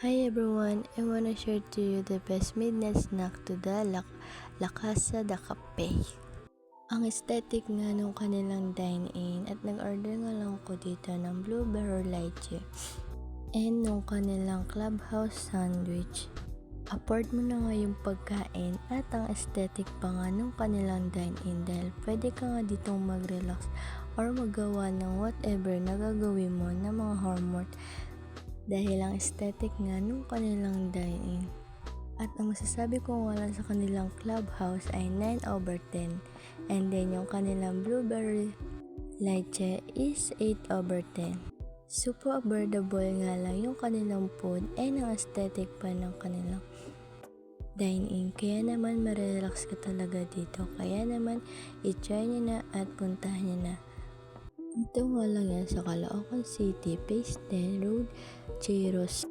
Hi everyone, I wanna share to you the best midnight snack to the La Casa de Cafe. Ang aesthetic nga nung kanilang dine-in at nag-order nga lang ako dito ng blueberry lychee and nung kanilang clubhouse sandwich. Afford mo na nga yung pagkain at ang aesthetic pa nga nung kanilang dine-in dahil pwede ka nga ditong mag-relax or magawa ng whatever na gagawin mo na mga homework dahil ang aesthetic nga nung kanilang dine-in. At ang masasabi ko nga lang sa kanilang clubhouse ay 9/10 and then yung kanilang blueberry lychee is 8/10. Super affordable nga lang yung kanilang food and ang aesthetic pa ng kanilang dine-in. Kaya naman marelax ka talaga dito. Kaya naman i-try nyo na at puntahan nyo na. Ito nga lang yan sa Caloocan City, Phase 10 Road, Chairos.